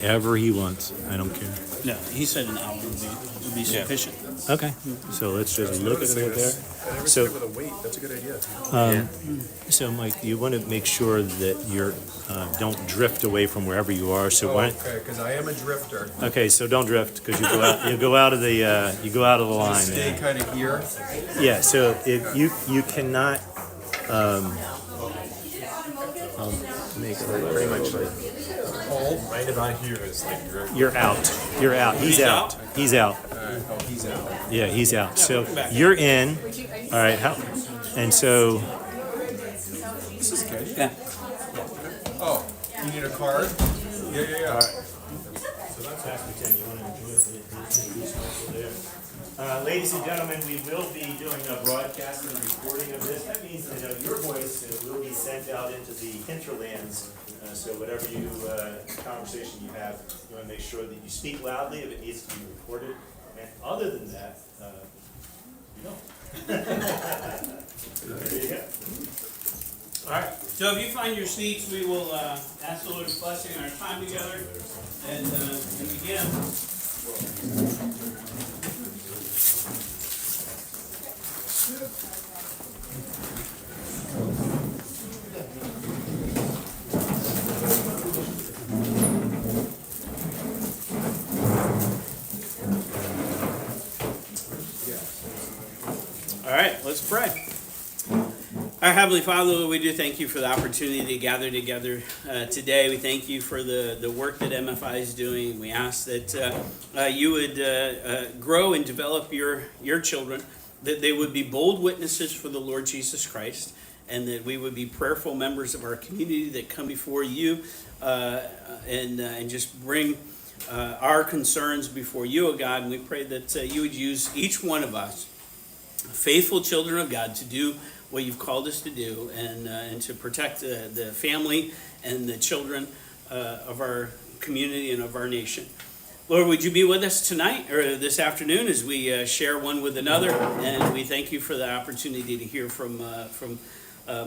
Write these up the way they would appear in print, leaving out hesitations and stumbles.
Ever he wants. I don't care. No, he said an hour would be sufficient. Okay. So let's just look at it there. I never So- said it with a weight. That's a good idea. So, Mike, you want to make sure that you're don't drift away from wherever you are. So why? Okay, because I am a drifter. Okay, so don't drift because you go out. You go out of the line. Stay there. kind of here. Yeah. So if you cannot make it Pretty much like Right about here is like you're out. You're out. He's out. He's out. oh, he's out. Yeah, he's out. So you're in. All right. And so This is good. Yeah. Oh, you need a card? Yeah. So that's after 10. You want to introduce Michael there? Ladies and gentlemen, we will be doing a broadcast and recording of this. That means that your voice will be sent out into the hinterlands. So whatever conversation you have, you want to make sure that you speak loudly if it needs to be recorded. And other than that, you don't. There you go. All right. So if you find your seats, we will ask the Lord's blessing on our time together and begin. All right, let's pray. Our Heavenly Father, Lord, we do thank you for the opportunity to gather together today. We thank you for the work that MFI is doing. We ask that you would grow and develop your children, that they would be bold witnesses for the Lord Jesus Christ, and that we would be prayerful members of our community that come before you and just bring our concerns before you, O God. And we pray that you would use each one of us, faithful children of God, to do what you've called us to do and to protect the family and the children of our community and of our nation. Lord, would you be with us tonight or this afternoon as we share one with another? And we thank you for the opportunity to hear from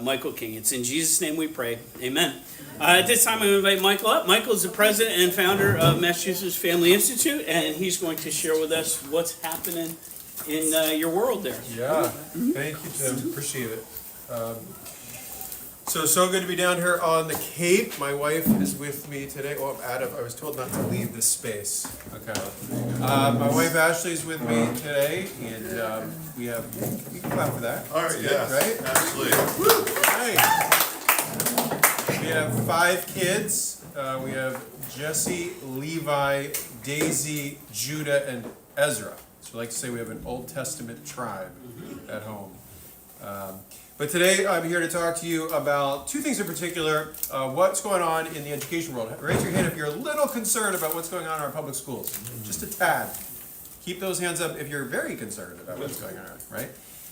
Michael King. It's in Jesus' name we pray. Amen. At this time, I'm going to invite Michael up. Michael is the president and founder of Massachusetts Family Institute, and he's going to share with us what's happening in your world there. Yeah. Thank you, Tim. Appreciate it. So good to be down here on the Cape. My wife is with me today. Oh, I was told not to leave this space. Okay. My wife Ashley is with me today, and we have. You can clap for that. All right, yeah, Right? absolutely. Nice. We have 5 kids. We have Jesse, Levi, Daisy, Judah, and Ezra. So I like to say we have an Old Testament tribe at home. But today I'm here to talk to you about 2 things in particular. What's going on in the education world. Raise your hand if you're a little concerned about what's going on in our public schools. Just a tad. Keep those hands up if you're very concerned about what's going on, right?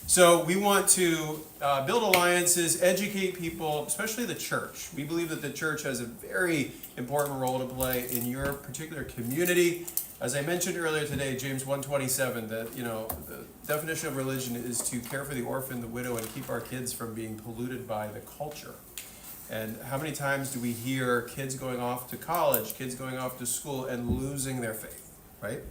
So we want to build alliances, educate people, especially the church. We believe that the church has a very important role to play in your particular community. As I mentioned earlier today, James 1:27, that the definition of religion is to care for the orphan, the widow, and keep our kids from being polluted by the culture. And how many times do we hear kids going off to college, kids going off to school, and losing their faith, right?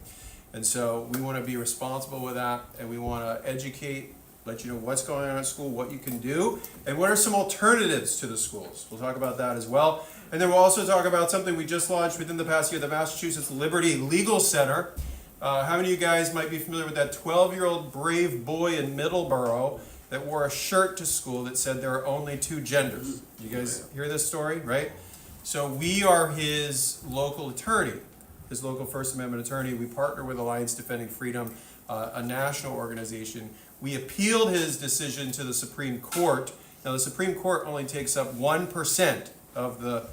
And so we want to be responsible with that, and we want to educate, let you know what's going on at school, what you can do, and what are some alternatives to the schools. We'll talk about that as well. And then we'll also talk about something we just launched within the past year, the Massachusetts Liberty Legal Center. How many of you guys might be familiar with that 12-year-old brave boy in Middleborough that wore a shirt to school that said there are only 2 genders? You guys hear this story, right? So we are his local attorney, his local First Amendment attorney. We partner with Alliance Defending Freedom, a national organization. We appealed his decision to the Supreme Court. Now, the Supreme Court only takes up 1% of the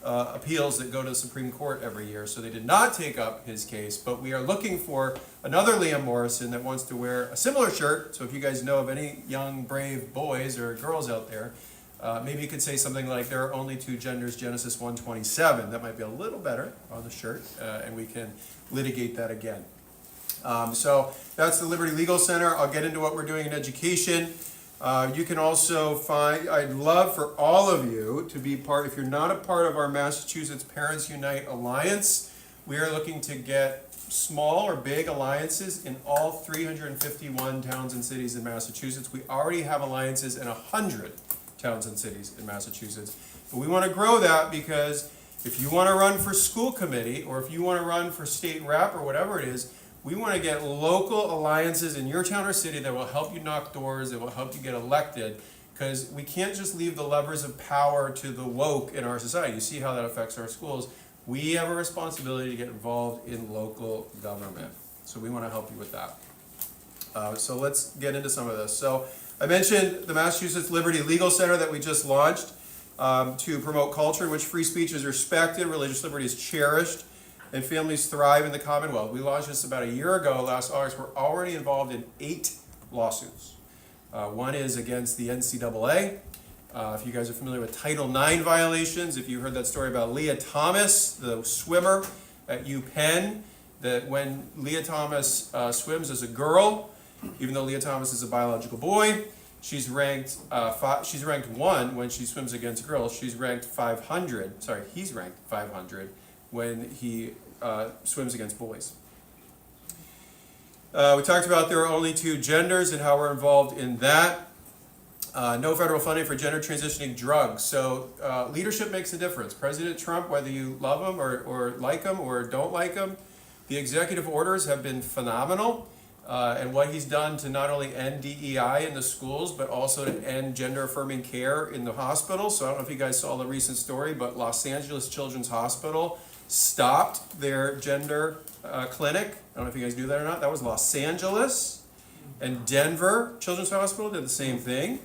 appeals that go to the Supreme Court every year, so they did not take up his case, but we are looking for another Liam Morrison that wants to wear a similar shirt. So if you guys know of any young, brave boys or girls out there, maybe you could say something like, there are only 2 genders, Genesis 1:27. That might be a little better on the shirt, and we can litigate that again. So that's the Liberty Legal Center. I'll get into what we're doing in education. You can also find, I'd love for all of you to be part, if you're not a part of our Massachusetts Parents Unite Alliance, we are looking to get small or big alliances in all 351 towns and cities in Massachusetts. We already have alliances in 100 towns and cities in Massachusetts. But we want to grow that because if you want to run for school committee or if you want to run for state rep or whatever it is, we want to get local alliances in your town or city that will help you knock doors, that will help you get elected, because we can't just leave the levers of power to the woke in our society. You see how that affects our schools. We have a responsibility to get involved in local government. So we want to help you with that. So let's get into some of this. So I mentioned the Massachusetts Liberty Legal Center that we just launched to promote culture in which free speech is respected, religious liberty is cherished, and families thrive in the Commonwealth. We launched this about a year ago, last August. We're already involved in 8 lawsuits. One is against the NCAA. If you guys are familiar with Title IX violations, if you heard that story about Leah Thomas, the swimmer at UPenn, that when Leah Thomas swims as a girl, even though Leah Thomas is a biological boy, she's ranked 1 when she swims against girls. She's ranked 500. Sorry, he's ranked 500 when he swims against boys. We talked about there are only 2 genders and how we're involved in that. No federal funding for gender transitioning drugs. So leadership makes a difference. President Trump, whether you love him or like him or don't like him, the executive orders have been phenomenal. And what he's done to not only end DEI in the schools, but also to end gender-affirming care in the hospitals. So I don't know if you guys saw the recent story, but Los Angeles Children's Hospital stopped their gender clinic. I don't know if you guys knew that or not. That was Los Angeles. And Denver Children's Hospital did the same thing.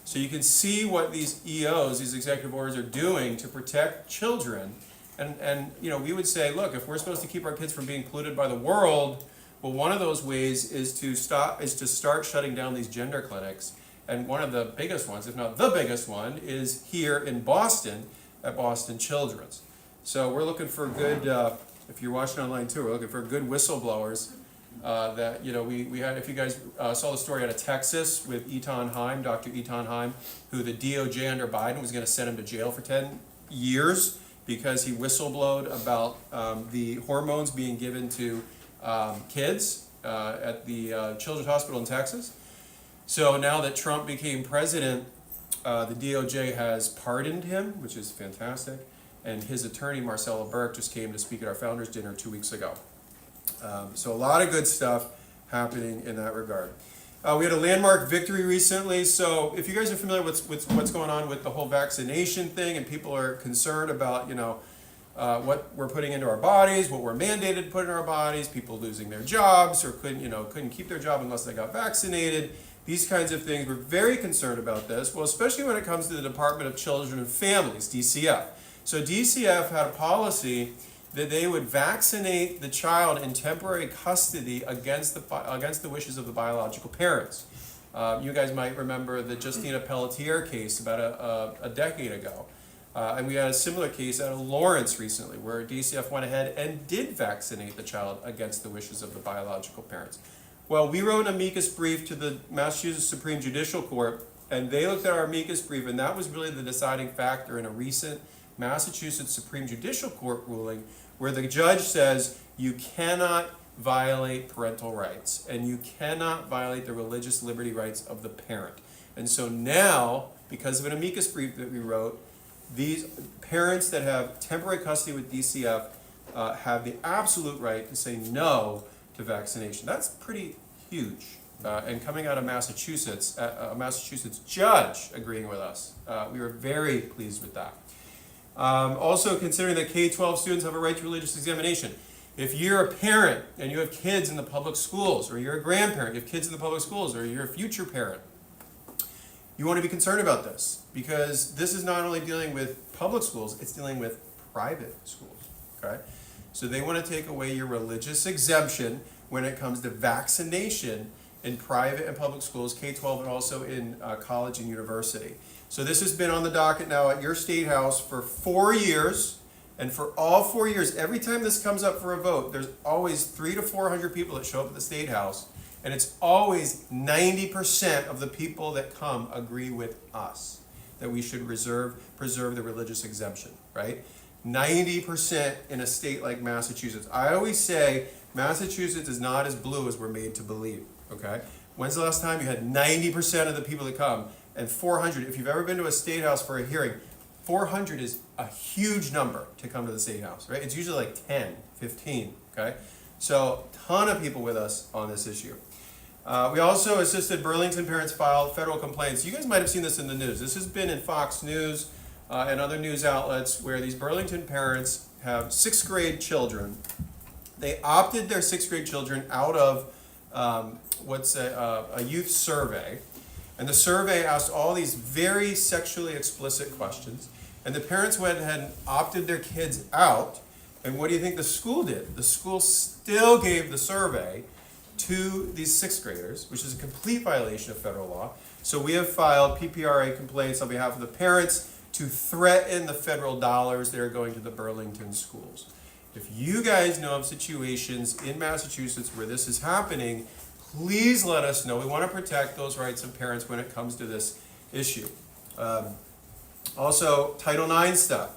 So you can see what these EOs, these executive orders, are doing to protect children. And you know, we would say, look, if we're supposed to keep our kids from being polluted by the world, well, one of those ways is to start shutting down these gender clinics. And one of the biggest ones, if not the biggest one, is here in Boston at Boston Children's. So we're looking for good, if you're watching online too, we're looking for good whistleblowers that, you know, we had, if you guys saw the story out of Texas with Etan Heim, Dr. Etan Heim, who the DOJ under Biden was going to send him to jail for 10 years because he whistleblowed about the hormones being given to kids at the Children's Hospital in Texas. So now that Trump became president, the DOJ has pardoned him, which is fantastic. And his attorney, Marcella Burke, just came to speak at our Founders Dinner 2 weeks ago. So a lot of good stuff happening in that regard. We had a landmark victory recently. So if you guys are familiar with what's going on with the whole vaccination thing, and people are concerned about, you know, what we're putting into our bodies, what we're mandated to put in our bodies, people losing their jobs or couldn't keep their job unless they got vaccinated. These kinds of things. We're very concerned about this. Well, especially when it comes to the Department of Children and Families, DCF. So DCF had a policy that they would vaccinate the child in temporary custody against the wishes of the biological parents. You guys might remember the Justina Pelletier case about a decade ago. And we had a similar case out of Lawrence recently where DCF went ahead and did vaccinate the child against the wishes of the biological parents. Well, we wrote an amicus brief to the Massachusetts Supreme Judicial Court, and they looked at our amicus brief, and that was really the deciding factor in a recent Massachusetts Supreme Judicial Court ruling where the judge says you cannot violate parental rights and you cannot violate the religious liberty rights of the parent. And so now, because of an amicus brief that we wrote, these parents that have temporary custody with DCF have the absolute right to say no to vaccination. That's pretty huge. And coming out of Massachusetts, a Massachusetts judge agreeing with us. We were very pleased with that. Also considering that K-12 students have a right to religious examination. If you're a parent and you have kids in the public schools, or you're a grandparent, you have kids in the public schools, or you're a future parent, you want to be concerned about this because this is not only dealing with public schools, it's dealing with private schools, okay? So they want to take away your religious exemption when it comes to vaccination in private and public schools, K-12, and also in college and university. So this has been on the docket now at your state house for 4 years, and for all 4 years, every time this comes up for a vote, there's always 300 to 400 people that show up at the state house And it's always 90% of the people that come agree with us that we should preserve the religious exemption, right? 90% in a state like Massachusetts. I always say Massachusetts is not as blue as we're made to believe, okay? When's the last time you had 90% of the people that come and 400, if you've ever been to a state house for a hearing, 400 is a huge number to come to the state house, right? It's usually like 10, 15, okay? So, ton of people with us on this issue. We also assisted Burlington parents file federal complaints. You guys might have seen this in the news. This has been in Fox News and other news outlets where these Burlington parents have 6th grade children. They opted their 6th grade children out of a youth survey. And the survey asked all these very sexually explicit questions. And the parents went ahead and opted their kids out. And what do you think the school did? The school still gave the survey to these 6th graders, which is a complete violation of federal law. So we have filed PPRA complaints on behalf of the parents to threaten the federal dollars that are going to the Burlington schools. If you guys know of situations in Massachusetts where this is happening, please let us know. We want to protect those rights of parents when it comes to this issue. Also, Title IX stuff.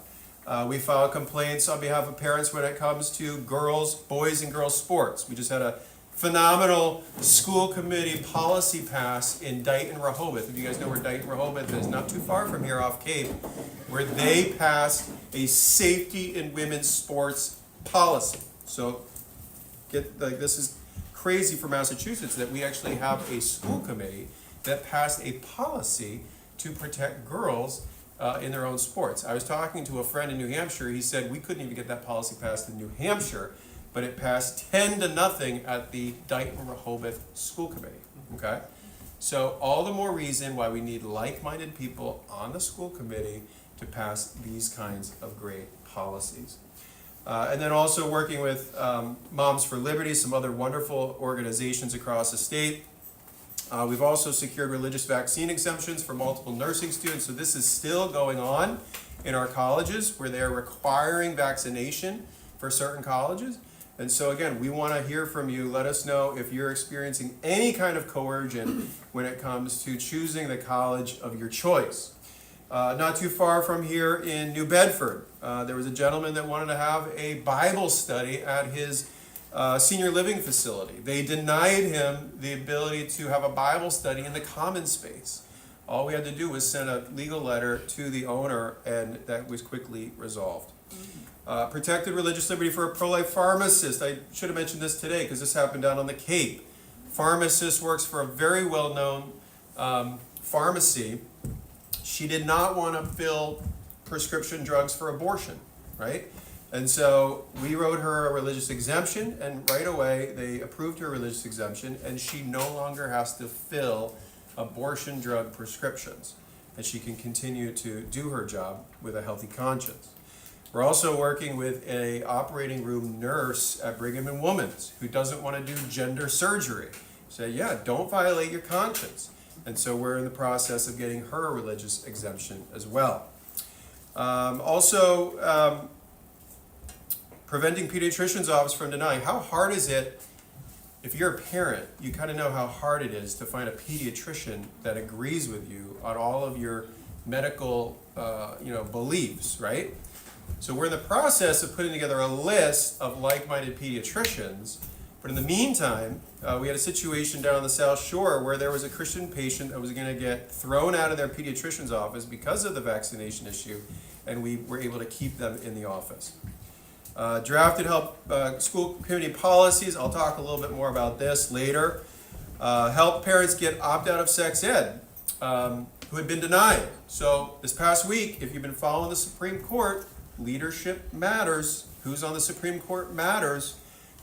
We file complaints on behalf of parents when it comes to boys and girls sports. We just had a phenomenal school committee policy pass in Dighton, Rehoboth. If you guys know where Dighton, Rehoboth is, not too far from here off Cape, where they passed a safety in women's sports policy. So this is crazy for Massachusetts that we actually have a school committee that passed a policy to protect girls in their own sports. I was talking to a friend in New Hampshire. He said we couldn't even get that policy passed in New Hampshire, but it passed 10-0 at the Dighton Rehoboth School Committee. Okay, so all the more reason why we need like-minded people on the school committee to pass these kinds of great policies. And then also working with Moms for Liberty, some other wonderful organizations across the state. We've also secured religious vaccine exemptions for multiple nursing students. So this is still going on in our colleges where they're requiring vaccination for certain colleges. And so again, we want to hear from you. Let us know if you're experiencing any kind of coercion when it comes to choosing the college of your choice. Not too far from here in New Bedford, there was a gentleman that wanted to have a Bible study at his senior living facility. They denied him the ability to have a Bible study in the common space. All we had to do was send a legal letter to the owner, and that was quickly resolved. Protected religious liberty for a pro-life pharmacist. I should have mentioned this today because this happened down on the Cape. Pharmacist works for a very well-known pharmacy. She did not want to fill prescription drugs for abortion, right? And so we wrote her a religious exemption, and right away they approved her religious exemption, and she no longer has to fill abortion drug prescriptions, and she can continue to do her job with a healthy conscience. We're also working with a operating room nurse at Brigham and Women's who doesn't want to do gender surgery. Say, yeah, don't violate your conscience. And so we're in the process of getting her a religious exemption as well. Preventing pediatrician's office from denying. How hard is it, if you're a parent, you kind of know how hard it is to find a pediatrician that agrees with you on all of your medical beliefs, right? So we're in the process of putting together a list of like-minded pediatricians. But in the meantime, we had a situation down on the South Shore where there was a Christian patient that was going to get thrown out of their pediatrician's office because of the vaccination issue, and we were able to keep them in the office. Drafted school community policies. I'll talk a little bit more about this later. Help parents get opt-out of sex ed who had been denied. So this past week, if you've been following the Supreme Court, leadership matters. Who's on the Supreme Court matters.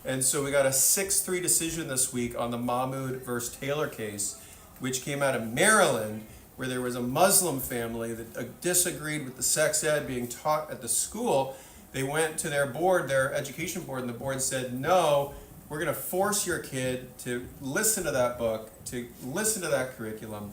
And so we got a 6-3 decision this week on the Mahmoud versus Taylor case, which came out of Maryland, where there was a Muslim family that disagreed with the sex ed being taught at the school. They went to their board, their education board, and the board said, no, we're going to force your kid to listen to that book, to listen to that curriculum.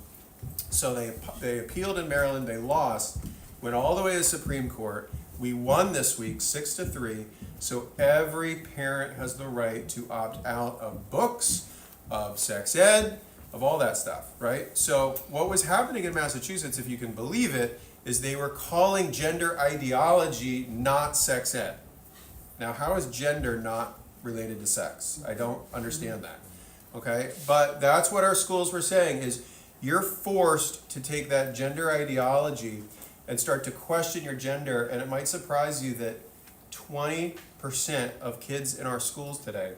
So they appealed in Maryland, they lost, went all the way to the Supreme Court. We won this week, 6-3. So every parent has the right to opt out of books, of sex ed, of all that stuff, right? So what was happening in Massachusetts, if you can believe it, is they were calling gender ideology not sex ed. Now, how is gender not related to sex? I don't understand that, okay? But that's what our schools were saying is you're forced to take that gender ideology and start to question your gender, and it might surprise you that 20% of kids in our schools today,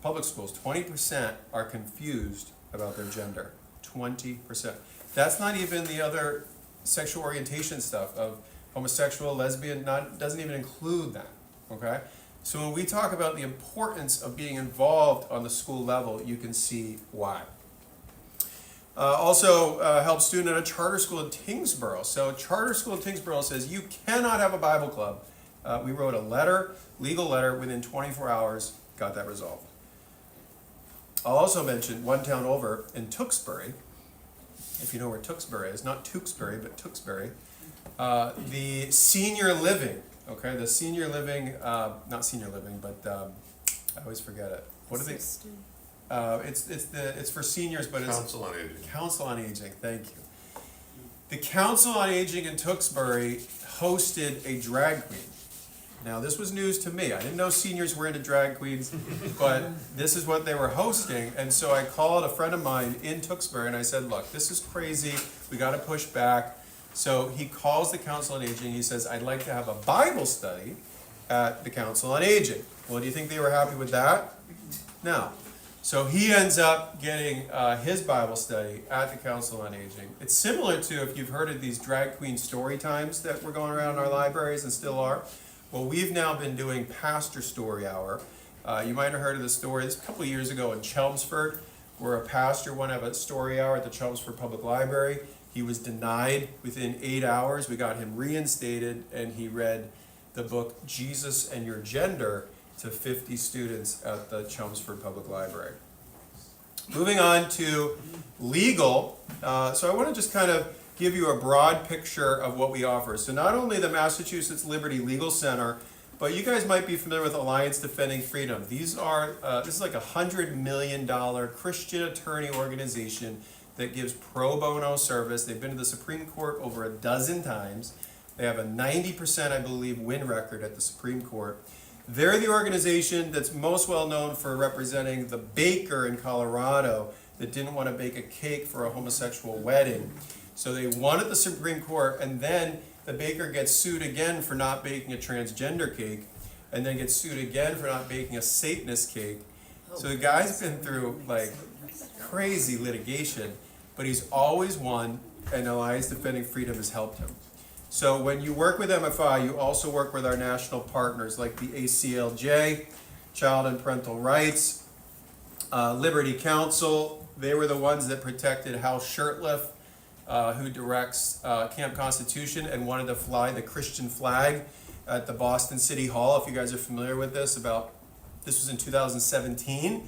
public schools, 20% are confused about their gender. 20%. That's not even the other sexual orientation stuff of homosexual, lesbian, doesn't even include that, okay? So when we talk about the importance of being involved on the school level, you can see why. Also help student at a charter school in Tingsboro. So a charter school in Tingsboro says you cannot have a Bible club. We wrote a letter, legal letter, within 24 hours, got that resolved. I'll also mention one town over in Tewksbury, if you know where Tewksbury is, not Tewksbury, but Tewksbury. The senior living, okay, the senior living, not senior living, but I always forget it. What are they? It's for seniors, but it's Council on Aging. Council on Aging. Thank you. The Council on Aging in Tewksbury hosted a drag queen. Now, this was news to me. I didn't know seniors were into drag queens, but this is what they were hosting. And so I called a friend of mine in Tewksbury and I said, look, this is crazy. We got to push back. So he calls the Council on Aging. He says, I'd like to have a Bible study at the Council on Aging. Well, do you think they were happy with that? No. So he ends up getting his Bible study at the Council on Aging. It's similar to, if you've heard of these drag queen story times that were going around in our libraries and still are. Well, we've now been doing Pastor Story Hour. You might have heard of the story. This was a couple of years ago in Chelmsford, where a pastor wanted to have a story hour at the Chelmsford Public Library. He was denied within 8 hours. We got him reinstated, and he read the book Jesus and Your Gender to 50 students at the Chelmsford Public Library. Moving on to legal. So I want to just kind of give you a broad picture of what we offer. So not only the Massachusetts Liberty Legal Center, but you guys might be familiar with Alliance Defending Freedom. These are, this is like $100 million Christian attorney organization that gives pro bono service. They've been to the Supreme Court over a dozen times. They have a 90%, I believe, win record at the Supreme Court. They're the organization that's most well known for representing the baker in Colorado that didn't want to bake a cake for a homosexual wedding. So they won at the Supreme Court, and then the baker gets sued again for not baking a transgender cake, and then gets sued again for not baking a Satanist cake. So the guy's been through like crazy litigation, but he's always won, and Alliance Defending Freedom has helped him. So when you work with MFI, you also work with our national partners like the ACLJ, Child and Parental Rights, Liberty Counsel. They were the ones that protected Hal Shurtleff, who directs Camp Constitution and wanted to fly the Christian flag at the Boston City Hall. If you guys are familiar with this, this was in 2017.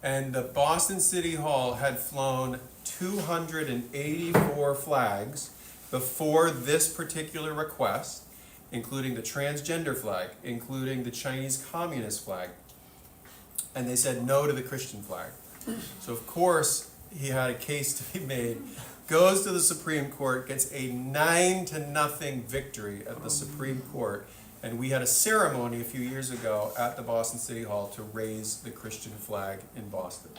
And the Boston City Hall had flown 284 flags before this particular request, including the transgender flag, including the Chinese Communist flag. And they said no to the Christian flag. So of course, he had a case to be made, goes to the Supreme Court, gets a 9-0 victory at the Supreme Court, and we had a ceremony a few years ago at the Boston City Hall to raise the Christian flag in Boston.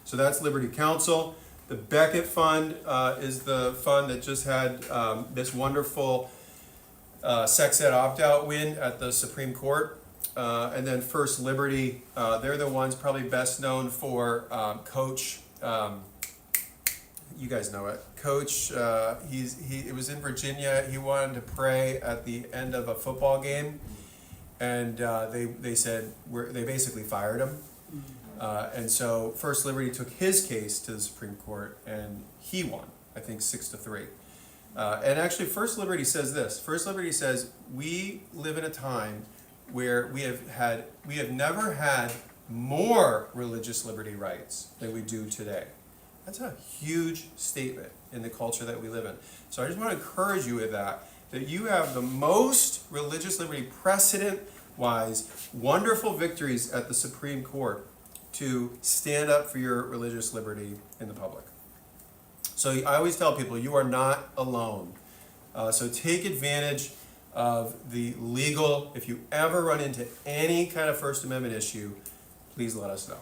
So that's Liberty Counsel. The Beckett Fund is the fund that just had this wonderful sex ed opt-out win at the Supreme Court. And then First Liberty, they're the ones probably best known for Coach, you guys know it. Coach, it was in Virginia. He wanted to pray at the end of a football game, and they said they basically fired him. And so First Liberty took his case to the Supreme Court, and he won, I think 6-3. And actually, First Liberty says this. First Liberty says we live in a time where we have never had more religious liberty rights than we do today. That's a huge statement in the culture that we live in. So I just want to encourage you with that you have the most religious liberty precedent-wise, wonderful victories at the Supreme Court. to stand up for your religious liberty in the public. So I always tell people, you are not alone. So take advantage of the legal, if you ever run into any kind of First Amendment issue, please let us know.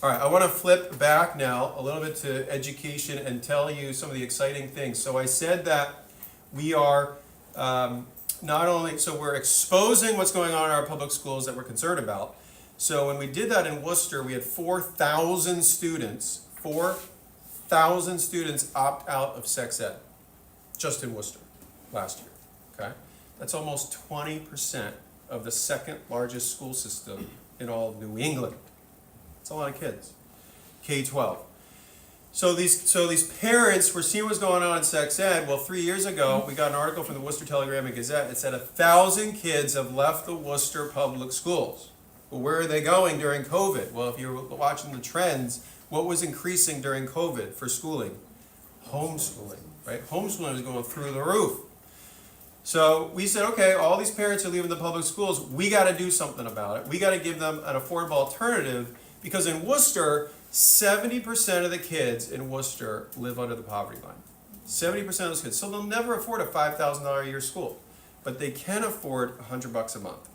All right, I want to flip back now a little bit to education and tell you some of the exciting things. So I said that we are not only, so we're exposing what's going on in our public schools that we're concerned about. So when we did that in Worcester, we had 4,000 students opt out of sex ed, just in Worcester last year, okay? That's almost 20% of the second largest school system in all of New England. It's a lot of kids, K-12. So these parents were seeing what's going on in sex ed. Well, 3 years ago, we got an article from the Worcester Telegram and Gazette that said 1,000 kids have left the Worcester public schools. Well, where are they going during COVID? Well, if you're watching the trends, what was increasing during COVID for schooling? Homeschooling, right? Homeschooling was going through the roof. So we said, okay, all these parents are leaving the public schools. We got to do something about it. We got to give them an affordable alternative, because in Worcester, 70% of the kids in Worcester live under the poverty line. 70% of those kids. So they'll never afford a $5,000 a year school, but they can afford $100 a month.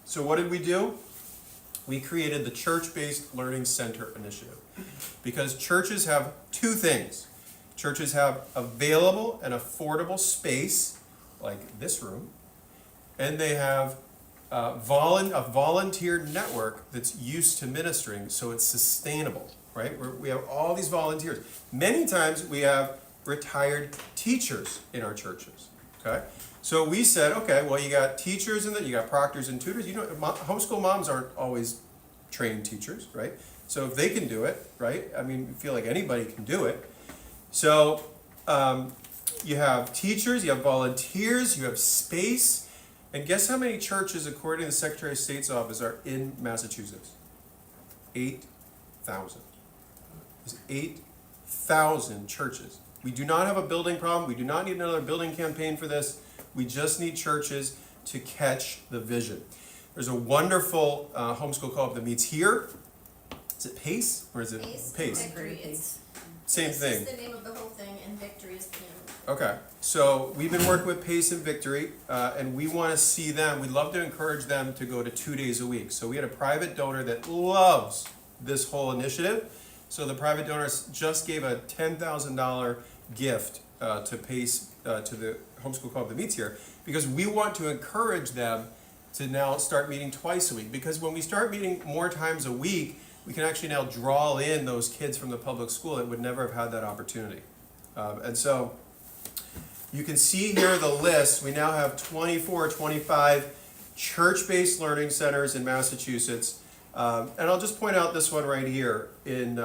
So what did we do? We created the Church-Based Learning Center Initiative, because churches have two things. Churches have available and affordable space, like this room, and they have a volunteer network that's used to ministering, so it's sustainable, right? We have all these volunteers. Many times we have retired teachers in our churches, okay? So we said, okay, well, you got teachers and you got proctors and tutors. You know, homeschool moms aren't always trained teachers, right? So if they can do it, right? I mean, we feel like anybody can do it. So you have teachers, you have volunteers, you have space. And guess how many churches, according to the Secretary of State's office, are in Massachusetts? 8,000. There's 8,000 churches. We do not have a building problem. We do not need another building campaign for this. We just need churches to catch the vision. There's a wonderful homeschool co-op that meets here. Is it PACE or is it PACE? Victory. It's Same PACE thing. is the name of the whole thing, and Victory is the name. Okay, so we've been working with Pace and Victory, and we want to see them. We'd love to encourage them to go to 2 days a week. So we had a private donor that loves this whole initiative. So the private donor just gave a $10,000 gift to Pace, to the homeschool club that meets here, because we want to encourage them to now start meeting twice a week. Because when we start meeting more times a week, we can actually now draw in those kids from the public school that would never have had that opportunity. And so you can see here the list. We now have 24, 25 church-based learning centers in Massachusetts. And I'll just point out this one right here in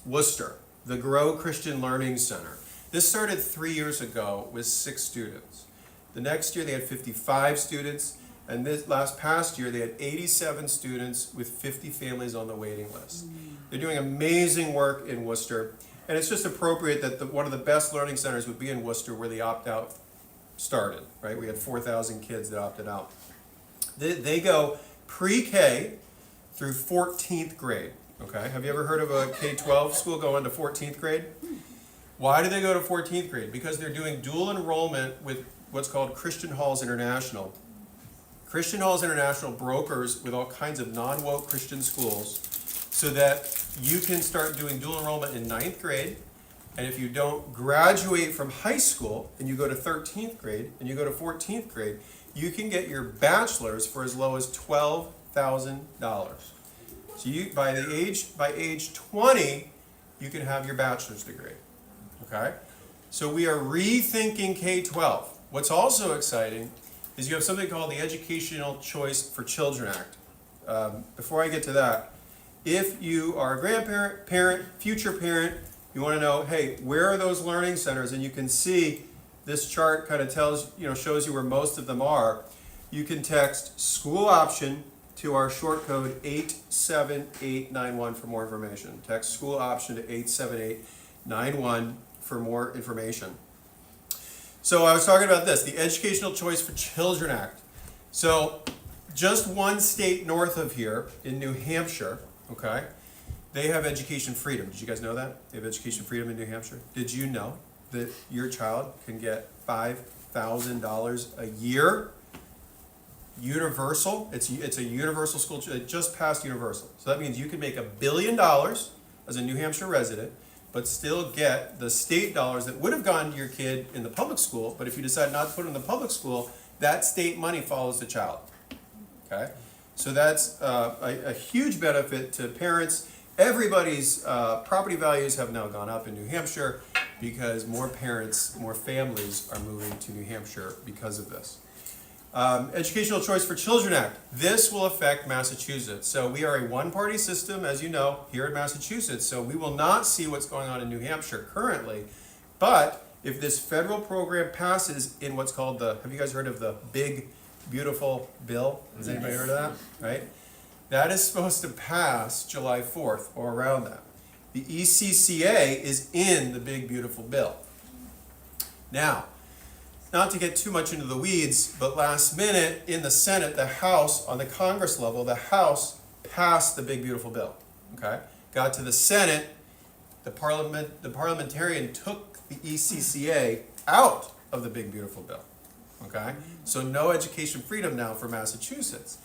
Worcester, the Grow Christian Learning Center. This started 3 years ago with 6 students. The next year they had 55 students, and this past year they had 87 students with 50 families on the waiting list. They're doing amazing work in Worcester, and it's just appropriate that one of the best learning centers would be in Worcester, where the opt-out started, right? We had 4,000 kids that opted out. They go pre-K through 14th grade, okay? Have you ever heard of a K-12 school going to 14th grade? Why do they go to 14th grade? Because they're doing dual enrollment with what's called Christian Halls International. Christian Halls International brokers with all kinds of non-woke Christian schools so that you can start doing dual enrollment in 9th grade, and if you don't graduate from high school and you go to 13th grade and you go to 14th grade, you can get your bachelor's for as low as $12,000. So you, by age 20, you can have your bachelor's degree. Okay? So we are rethinking K-12. What's also exciting is you have something called the Educational Choice for Children Act. Before I get to that, if you are a grandparent, parent, future parent, you want to know, hey, where are those learning centers? And you can see this chart kind of shows you where most of them are. You can text school option to our short code 87891 for more information. Text school option to 87891 for more information. So I was talking about this, the Educational Choice for Children Act. So Just one state north of here, in New Hampshire, okay, they have education freedom. Did you guys know that? They have education freedom in New Hampshire. Did you know that your child can get $5,000 a year? Universal. It's a universal school. It just passed universal. So that means you can make $1 billion as a New Hampshire resident, but still get the state dollars that would have gone to your kid in the public school. But if you decide not to put it in the public school, that state money follows the child. Okay? So that's a huge benefit to parents. Everybody's property values have now gone up in New Hampshire because more parents, more families are moving to New Hampshire because of this. Educational Choice for Children Act. This will affect Massachusetts. So we are a one-party system, as you know, here in Massachusetts. So we will not see what's going on in New Hampshire currently. But if this federal program passes in what's called have you guys heard of the Big Beautiful Bill? Has anybody heard of that? Right? That is supposed to pass July 4th or around that. The ECCA is in the Big Beautiful Bill. Now, not to get too much into the weeds, but last minute in the Senate, the House, on the Congress level, the House passed the Big Beautiful Bill. Okay? Got to the Senate, the parliamentarian took the ECCA out of the Big Beautiful Bill. Okay? So no education freedom now for Massachusetts.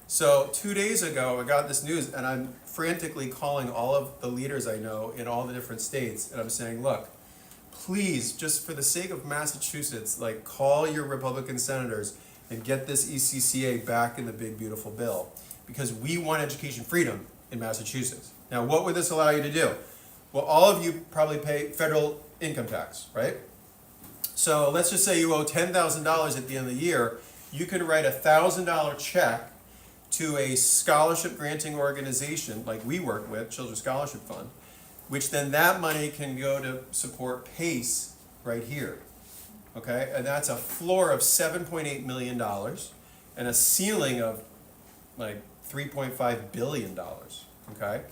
So 2 days ago, I got this news, and I'm frantically calling all of the leaders I know in all the different states, and I'm saying, look, please, just for the sake of Massachusetts, like, call your Republican senators and get this ECCA back in the Big Beautiful Bill, because we want education freedom in Massachusetts. Now, what would this allow you to do? Well, all of you probably pay federal income tax, right? So let's just say you owe $10,000 at the end of the year. You could write a $1,000 check to a scholarship granting organization like we work with, Children's Scholarship Fund, which then that money can go to support PACE right here. Okay, and that's a floor of $7.8 million and a ceiling of like $3.5 billion. Okay,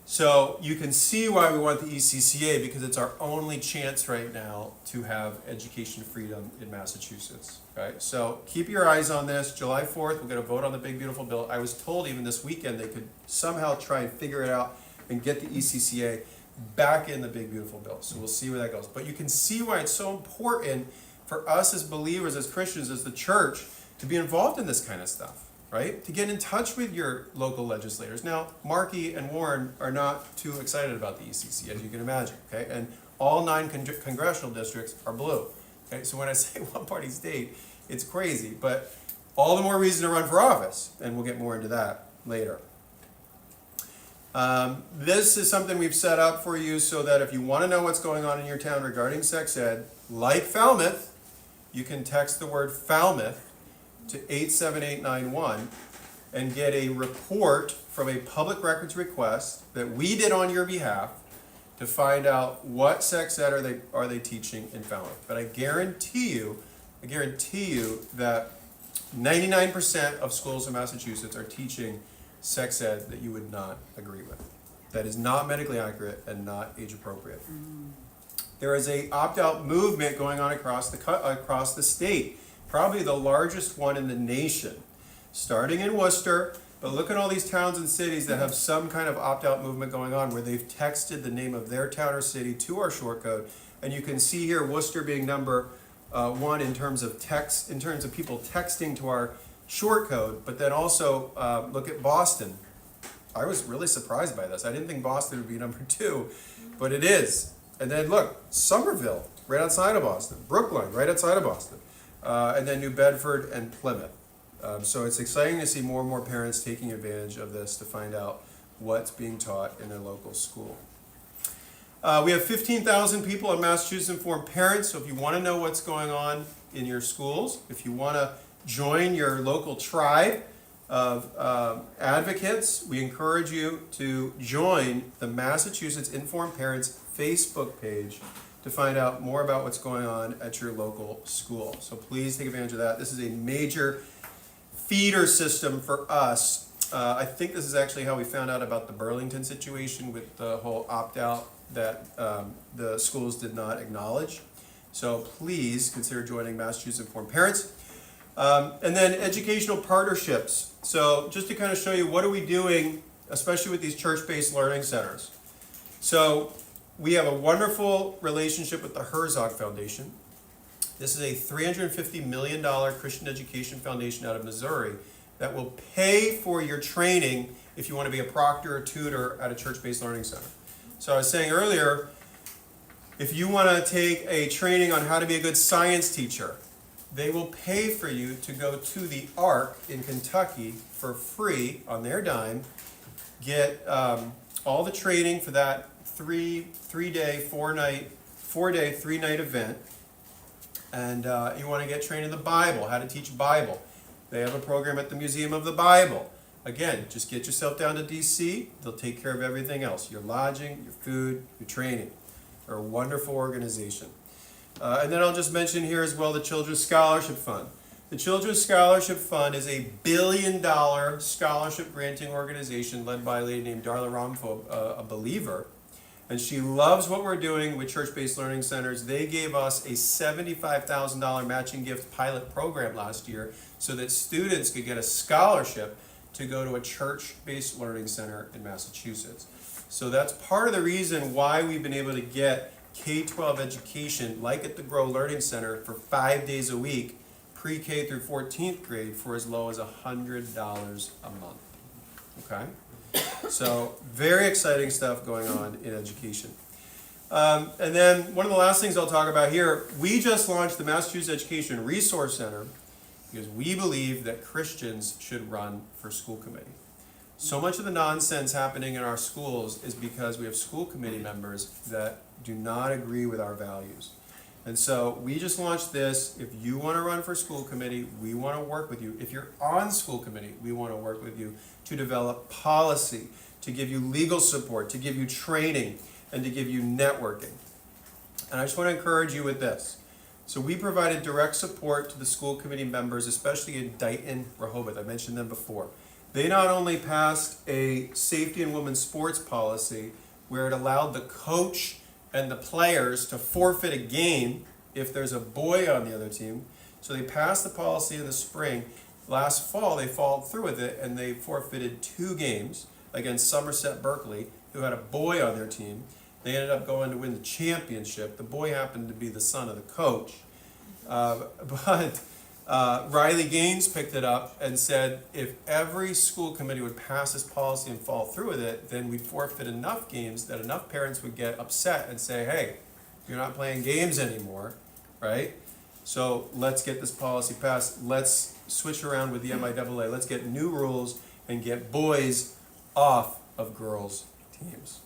so you can see why we want the ECCA, because it's our only chance right now to have education freedom in Massachusetts. Okay, so keep your eyes on this. July 4th, we're going to vote on the Big Beautiful Bill. I was told even this weekend they could somehow try and figure it out and get the ECCA back in the Big Beautiful Bill. So we'll see where that goes. But you can see why it's so important for us as believers, as Christians, as the church, to be involved in this kind of stuff, right? To get in touch with your local legislators. Now, Markey and Warren are not too excited about the ECCA, as you can imagine, okay? And all 9 congressional districts are blue. Okay, so when I say one-party state, it's crazy, but all the more reason to run for office, and we'll get more into that later. This is something we've set up for you so that if you want to know what's going on in your town regarding sex ed, like Falmouth, you can text the word Falmouth to 87891 and get a report from a public records request that we did on your behalf to find out what sex ed are they teaching in Falmouth. But I guarantee you that 99% of schools in Massachusetts are teaching sex ed that you would not agree with. That is not medically accurate and not age appropriate. There is a opt-out movement going on across the state, probably the largest one in the nation, starting in Worcester. But look at all these towns and cities that have some kind of opt-out movement going on, where they've texted the name of their town or city to our short code. And you can see here Worcester being number 1 in terms of text, in terms of people texting to our short code. But then also look at Boston. I was really surprised by this. I didn't think Boston would be number 2, but it is. And then look, Somerville, right outside of Boston. Brookline, right outside of Boston. And then New Bedford and Plymouth. So it's exciting to see more and more parents taking advantage of this to find out what's being taught in their local school. We have 15,000 people in Massachusetts Informed Parents, so if you want to know what's going on in your schools, if you want to join your local tribe of advocates, we encourage you to join the Massachusetts Informed Parents Facebook page to find out more about what's going on at your local school. So please take advantage of that. This is a major feeder system for us. I think this is actually how we found out about the Burlington situation with the whole opt-out that the schools did not acknowledge. So please consider joining Massachusetts Informed Parents. And then educational partnerships. So just to kind of show you what are we doing, especially with these church-based learning centers. So we have a wonderful relationship with the Herzog Foundation. This is a $350 million Christian education foundation out of Missouri that will pay for your training if you want to be a proctor or tutor at a church-based learning center. So I was saying earlier, if you want to take a training on how to be a good science teacher, they will pay for you to go to the Ark in Kentucky for free on their dime, get all the training for that 3-day, 3-night event, and you want to get trained in the Bible, how to teach Bible. They have a program at the Museum of the Bible. Again, just get yourself down to DC. They'll take care of everything else. Your lodging, your food, your training. They're a wonderful organization. And then I'll just mention here as well the Children's Scholarship Fund. The Children's Scholarship Fund is a $1 billion scholarship granting organization led by a lady named Darla Ramfo, a believer. And she loves what we're doing with church-based learning centers. They gave us a $75,000 matching gift pilot program last year so that students could get a scholarship to go to a church-based learning center in Massachusetts. So that's part of the reason why we've been able to get K-12 education, like at the Grow Learning Center, for 5 days a week, pre-K through 14th grade, for as low as $100 a month. Okay? So very exciting stuff going on in education. And then one of the last things I'll talk about here, we just launched the Massachusetts Education Resource Center because we believe that Christians should run for school committee. So much of the nonsense happening in our schools is because we have school committee members that do not agree with our values. And so we just launched this. If you want to run for school committee, we want to work with you. If you're on school committee, we want to work with you to develop policy, to give you legal support, to give you training, and to give you networking. And I just want to encourage you with this. So we provided direct support to the school committee members, especially in Dighton, Rehoboth. I mentioned them before. They not only passed a safety in women's sports policy where it allowed the coach and the players to forfeit a game if there's a boy on the other team. So they passed the policy in the spring. Last fall, they followed through with it, and they forfeited 2 games against Somerset Berkeley, who had a boy on their team. They ended up going to win the championship. The boy happened to be the son of the coach. But Riley Gaines picked it up and said, if every school committee would pass this policy and follow through with it, then we'd forfeit enough games that enough parents would get upset and say, hey, you're not playing games anymore, right? So let's get this policy passed. Let's switch around with the MIAA. Let's get new rules and get boys off of girls' teams.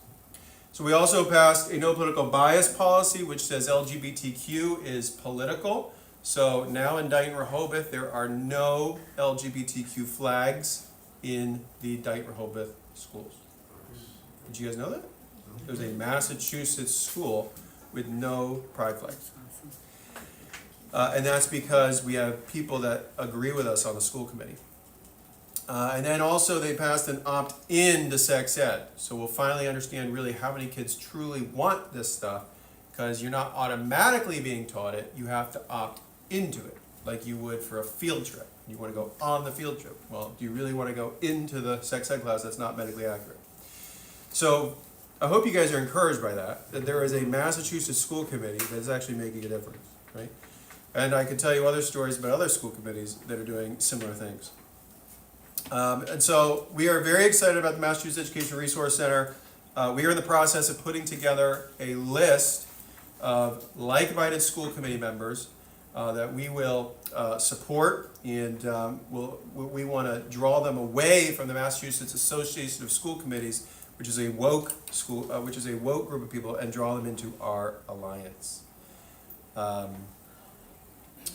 So we also passed a no political bias policy, which says LGBTQ is political. So now in Dighton Rehoboth, there are no LGBTQ flags in the Dighton Rehoboth schools. Did you guys know that? There's a Massachusetts school with no pride flags. And that's because we have people that agree with us on the school committee. And then also they passed an opt-in to sex ed. So we'll finally understand really how many kids truly want this stuff, because you're not automatically being taught it, you have to opt into it, like you would for a field trip. You want to go on the field trip. Well, do you really want to go into the sex ed class that's not medically accurate? So I hope you guys are encouraged by that there is a Massachusetts school committee that's actually making a difference, right? And I can tell you other stories about other school committees that are doing similar things. And so we are very excited about the Massachusetts Education Resource Center. We are in the process of putting together a list of like-minded school committee members that we will support, and we want to draw them away from the Massachusetts Association of School Committees, which is a woke group of people, and draw them into our alliance.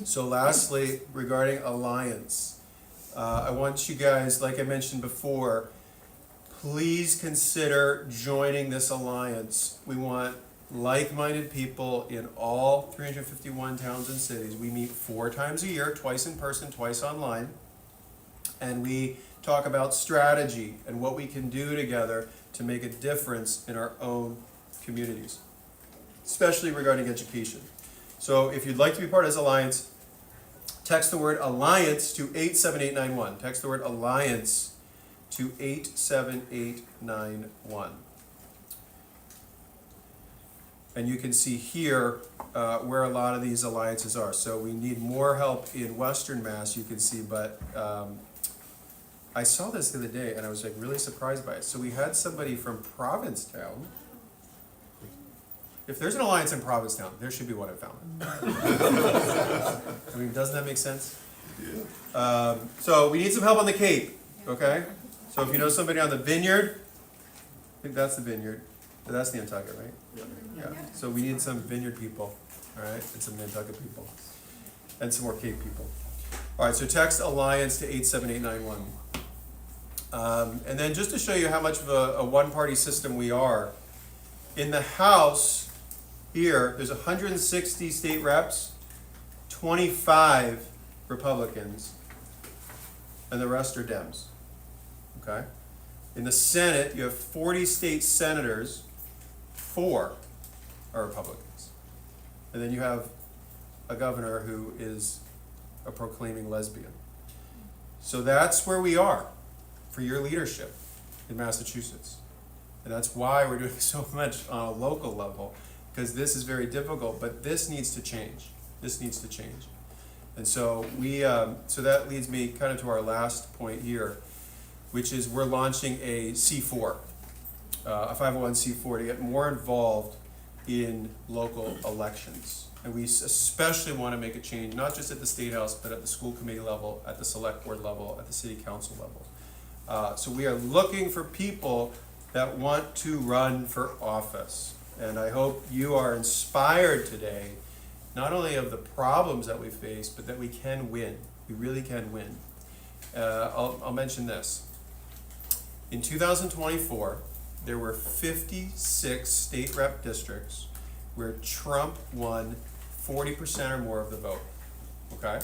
So lastly, regarding alliance, I want you guys, like I mentioned before, please consider joining this alliance. We want like-minded people in all 351 towns and cities. We meet 4 times a year, twice in person, twice online, and we talk about strategy and what we can do together to make a difference in our own communities, especially regarding education. So if you'd like to be part of this alliance, text the word alliance to 87891. Text the word alliance to 87891. And you can see here where a lot of these alliances are. So we need more help in Western Mass, you can see, but I saw this the other day and I was like really surprised by it. So we had somebody from Provincetown. If there's an alliance in Provincetown, there should be one in Falmouth. I mean, doesn't that make sense? So we need some help on the Cape, okay? So if you know somebody on the Vineyard, I think that's the Vineyard. That's Nantucket, right? Yeah. So we need some Vineyard people, all right, and some Nantucket people, and some more Cape people. All right, so text alliance to 87891. And then just to show you how much of a one-party system we are, in the House here, there's 160 state reps, 25 Republicans, and the rest are Dems. Okay? In the Senate, you have 40 state senators, 4 are Republicans. And then you have a governor who is a proclaiming lesbian. So that's where we are for your leadership in Massachusetts. And that's why we're doing so much on a local level, because this is very difficult, but this needs to change. This needs to change. And so so that leads me kind of to our last point here, which is we're launching a C4, a 501c4 to get more involved in local elections. And we especially want to make a change, not just at the State House, but at the school committee level, at the select board level, at the city council level. So we are looking for people that want to run for office. And I hope you are inspired today, not only of the problems that we face, but that we can win. We really can win. I'll mention this. In 2024, there were 56 state rep districts where Trump won 40% or more of the vote, okay?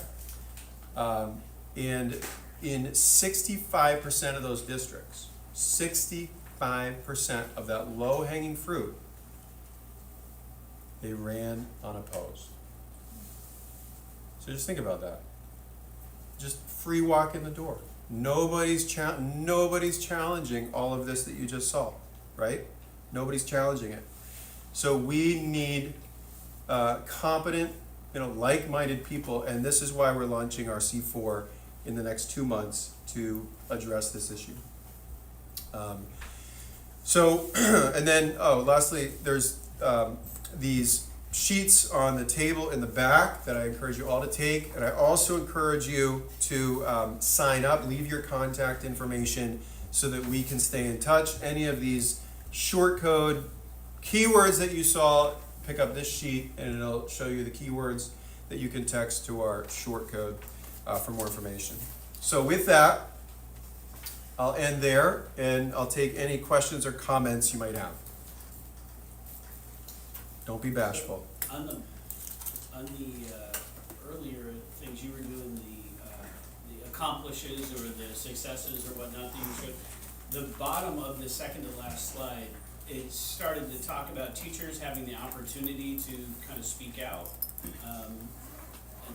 And in 65% of those districts, 65% of that low-hanging fruit, they ran unopposed. So just think about that. Just free walk in the door. Nobody's challenging all of this that you just saw, right? Nobody's challenging it. So we need competent, like-minded people, and this is why we're launching our C4 in the next 2 months to address this issue. And then, lastly, there's these sheets on the table in the back that I encourage you all to take, and I also encourage you to sign up, leave your contact information so that we can stay in touch. Any of these short code keywords that you saw, pick up this sheet and it'll show you the keywords that you can text to our short code for more information. So with that, I'll end there and I'll take any questions or comments you might have. Don't be bashful. On the earlier things you were doing, the accomplishes or the successes or whatnot that you showed, the bottom of the second to last slide, it started to talk about teachers having the opportunity to kind of speak out, and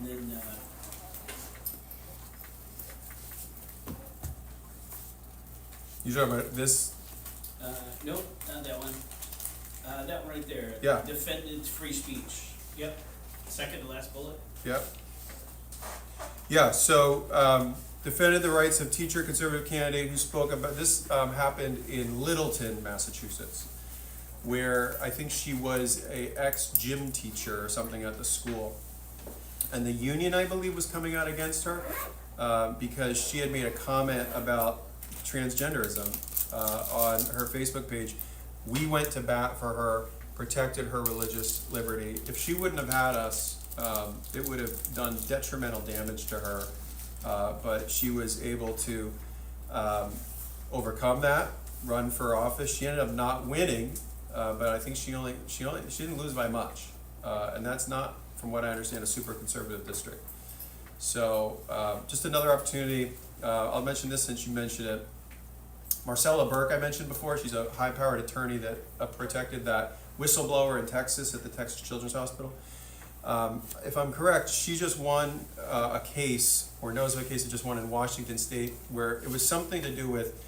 then You talking about this? nope, not that one. That one right there. Yeah. Defended free speech. Yep. Second to last bullet. Yep. Yeah, so defended the rights of teacher conservative candidate who spoke about this. Happened in Littleton, Massachusetts, where I think she was a ex-gym teacher or something at the school, and the union, I believe, was coming out against her because she had made a comment about transgenderism on her Facebook page. We went to bat for her, protected her religious liberty. If she wouldn't have had us, it would have done detrimental damage to her. But she was able to overcome that, run for office. She ended up not winning, but I think she didn't lose by much. And that's not, from what I understand, a super conservative district. So just another opportunity. I'll mention this since you mentioned it. Marcella Burke, I mentioned before, she's a high-powered attorney that protected that whistleblower in Texas at the Texas Children's Hospital. If I'm correct, she just won a case, or knows of a case that just won in Washington State, where it was something to do with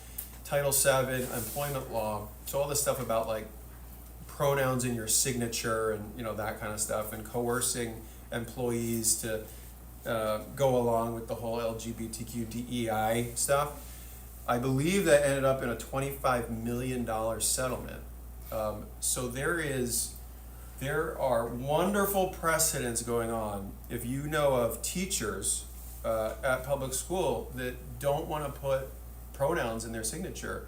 Title VII, employment law, so all this stuff about like pronouns in your signature and, you know, that kind of stuff, and coercing employees to go along with the whole LGBTQ DEI stuff. I believe that ended up in a $25 million settlement. So there are wonderful precedents going on. If you know of teachers at public school that don't want to put pronouns in their signature,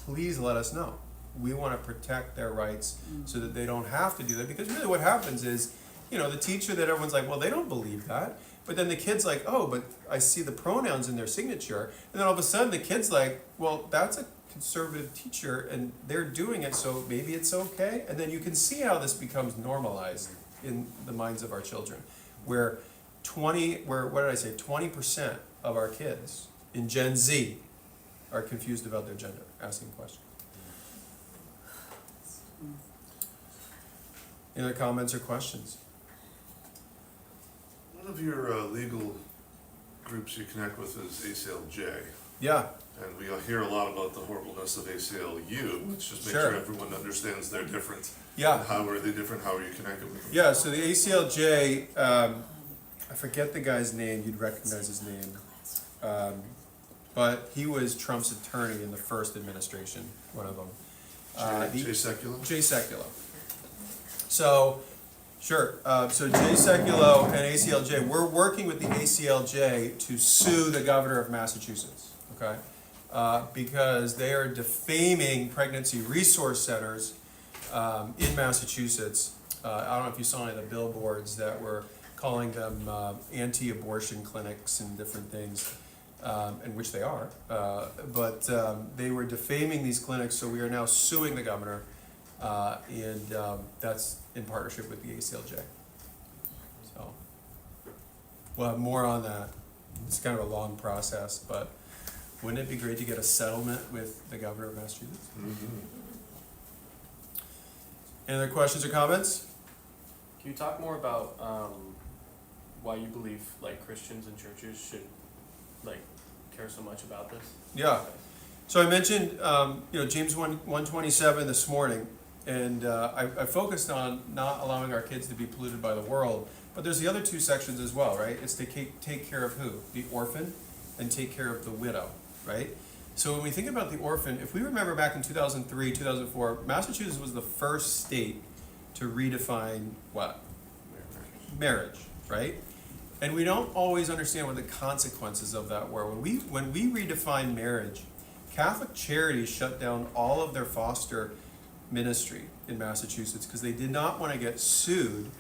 please let us know. We want to protect their rights so that they don't have to do that, because really what happens is, you know, the teacher that everyone's like, well, they don't believe that. But then the kid's like, oh, but I see the pronouns in their signature. And then all of a sudden the kid's like, well, that's a conservative teacher and they're doing it, so maybe it's okay. And then you can see how this becomes normalized in the minds of our children, where 20% of our kids in Gen Z are confused about their gender, asking questions. Any other comments or questions? One of your legal groups you connect with is ACLJ, Yeah, and we hear a lot about the horribleness of ACLU. Let's just make Sure. sure everyone understands they're different. yeah. And how are they different? How are you connected with them? Yeah, so the ACLJ, I forget the guy's name, you'd recognize his name. But he was Trump's attorney in the first administration, one of them. Jay Sekulow? Jay Sekulow. So, sure, so Jay Sekulow and ACLJ, we're working with the ACLJ to sue the governor of Massachusetts, okay? Because they are defaming pregnancy resource centers in Massachusetts. I don't know if you saw any of the billboards that were calling them anti-abortion clinics and different things, and which they are. But they were defaming these clinics, so we are now suing the governor, and that's in partnership with the ACLJ. So we'll have more on that. It's kind of a long process, but wouldn't it be great to get a settlement with the governor of Massachusetts? Any other questions or comments? Can you talk more about why you believe like Christians and churches should like care so much about this? Yeah. So I mentioned, James 1:27 this morning, and I focused on not allowing our kids to be polluted by the world, but there's the other two sections as well, right? It's to take care of who? The orphan, and take care of the widow, right? So when we think about the orphan, if we remember back in 2003, 2004, Massachusetts was the first state to redefine what? Marriage, right? And we don't always understand what the consequences of that were. When we redefined marriage, Catholic Charities shut down all of their foster ministry in Massachusetts because they did not want to get sued,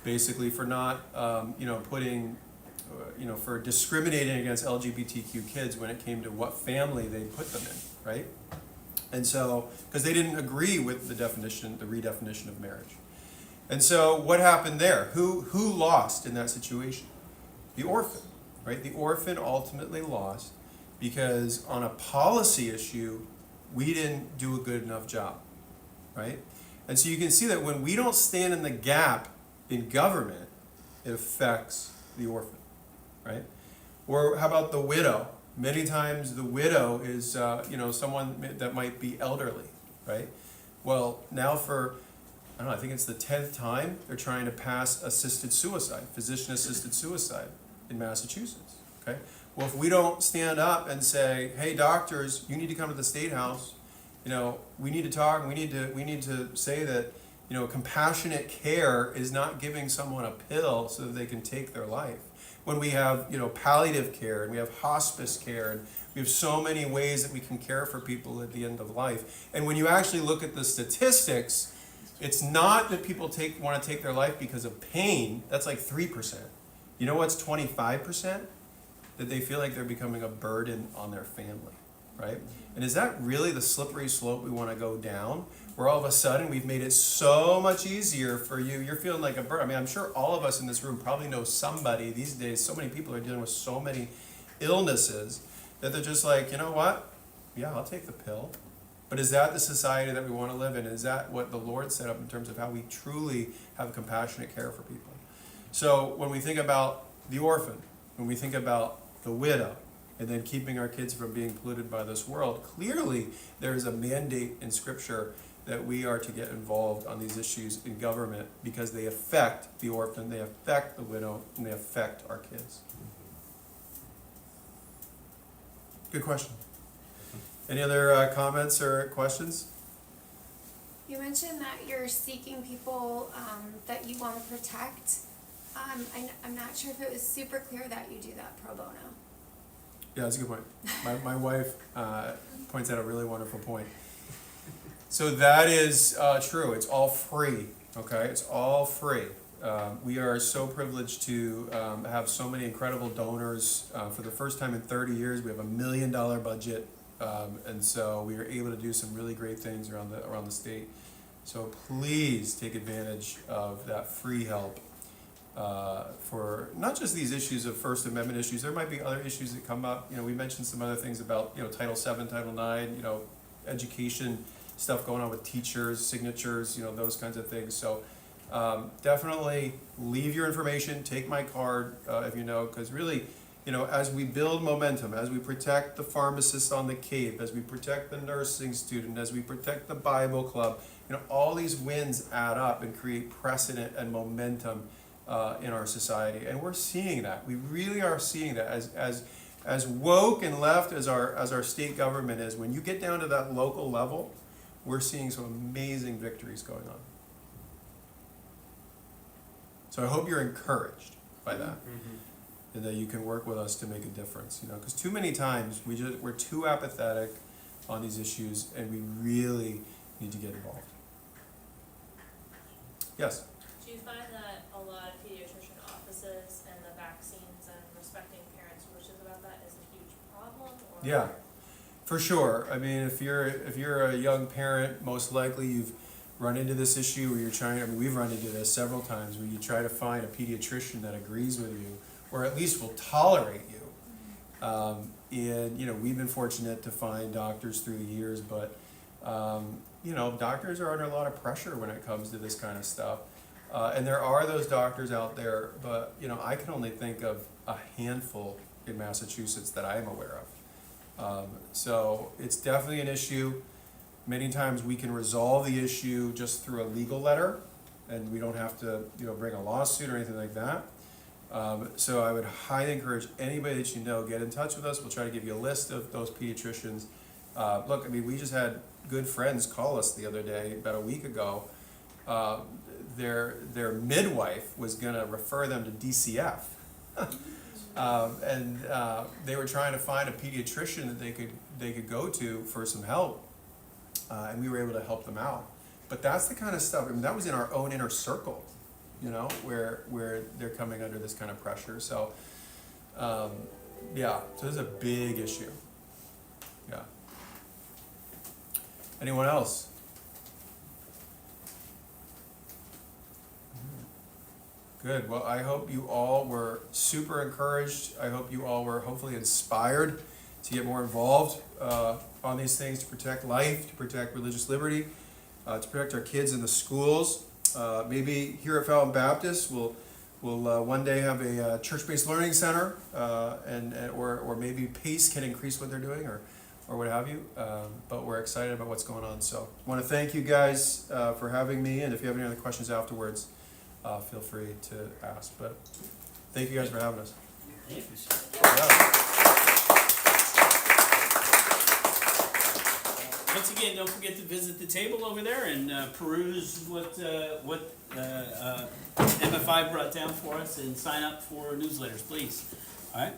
basically for not, for discriminating against LGBTQ kids when it came to what family they put them in, right? And so, because they didn't agree with the redefinition of marriage. And so, what happened there? Who lost in that situation? The orphan, right? The orphan ultimately lost because on a policy issue, we didn't do a good enough job, right? And so you can see that when we don't stand in the gap in government, it affects the orphan, right? Or how about the widow? Many times the widow is, someone that might be elderly, right? Well, now I think it's the 10th time they're trying to pass assisted suicide, physician-assisted suicide in Massachusetts, okay? Well, if we don't stand up and say, hey, doctors, you need to come to the State House, we need to talk, we need to say that, compassionate care is not giving someone a pill so that they can take their life. When we have, palliative care and we have hospice care and we have so many ways that we can care for people at the end of life. And when you actually look at the statistics, it's not that people want to take their life because of pain. That's like 3%. You know what's 25%? That they feel like they're becoming a burden on their family, right? And is that really the slippery slope we want to go down? Where all of a sudden we've made it so much easier for you. You're feeling like a burden. I mean, I'm sure all of us in this room probably know somebody these days. So many people are dealing with so many illnesses that they're just like, you know what? Yeah, I'll take the pill. But is that the society that we want to live in? Is that what the Lord set up in terms of how we truly have compassionate care for people? So when we think about the orphan, when we think about the widow, and then keeping our kids from being polluted by this world, clearly there is a mandate in Scripture that we are to get involved on these issues in government because they affect the orphan, they affect the widow, and they affect our kids. Good question. Any other comments or questions? You mentioned that you're seeking people that you want to protect. I'm not sure if it was super clear that you do that pro bono. Yeah, that's a good point. My wife points out a really wonderful point. So that is true. It's all free. Okay, it's all free. We are so privileged to have so many incredible donors. For the first time in 30 years, we have $1 million budget, and so we are able to do some really great things around the state. So please take advantage of that free help for not just these issues of First Amendment issues. There might be other issues that come up. We mentioned some other things about Title VII, Title IX, education stuff going on with teachers, signatures, those kinds of things. So definitely leave your information, take my card if because really, as we build momentum, as we protect the pharmacist on the Cape, as we protect the nursing student, as we protect the Bible club, all these wins add up and create precedent and momentum in our society. And we're seeing that. We really are seeing that as woke and left as our state government is. When you get down to that local level, we're seeing some amazing victories going on. So I hope you're encouraged by that, and that you can work with us to make a difference. Because too many times we're too apathetic on these issues, and we really need to get involved. Yes. Do you find that a lot of pediatrician offices and the vaccines and respecting parents' wishes about that is a huge problem? Or Yeah. For sure. I mean, if you're a young parent, most likely you've run into this issue where you're trying. We've run into this several times where you try to find a pediatrician that agrees with you, or at least will tolerate you. And we've been fortunate to find doctors through the years, but doctors are under a lot of pressure when it comes to this kind of stuff. And there are those doctors out there, but I can only think of a handful in Massachusetts that I am aware of. So it's definitely an issue. Many times we can resolve the issue just through a legal letter, and we don't have to, bring a lawsuit or anything like that. So I would highly encourage anybody that get in touch with us. We'll try to give you a list of those pediatricians. Look, we just had good friends call us the other day, about a week ago. Their midwife was going to refer them to DCF. And they were trying to find a pediatrician that they could go to for some help, and we were able to help them out. But that's the kind of stuff. That was in our own inner circle, where they're coming under this kind of pressure. So, so this is a big issue. Yeah. Anyone else? Good. Well, I hope you all were super encouraged. I hope you all were hopefully inspired to get more involved on these things, to protect life, to protect religious liberty, to protect our kids in the schools. Maybe here at Fountain Baptist, we'll one day have a church-based learning center, or maybe PACE can increase what they're doing, or what have you. But we're excited about what's going on. So I want to thank you guys for having me, and if you have any other questions afterwards, feel free to ask. But thank you guys for having us. Thank you, sir. Yeah. Once again, don't forget to visit the table over there and peruse what MFI brought down for us, and sign up for newsletters, please. All right.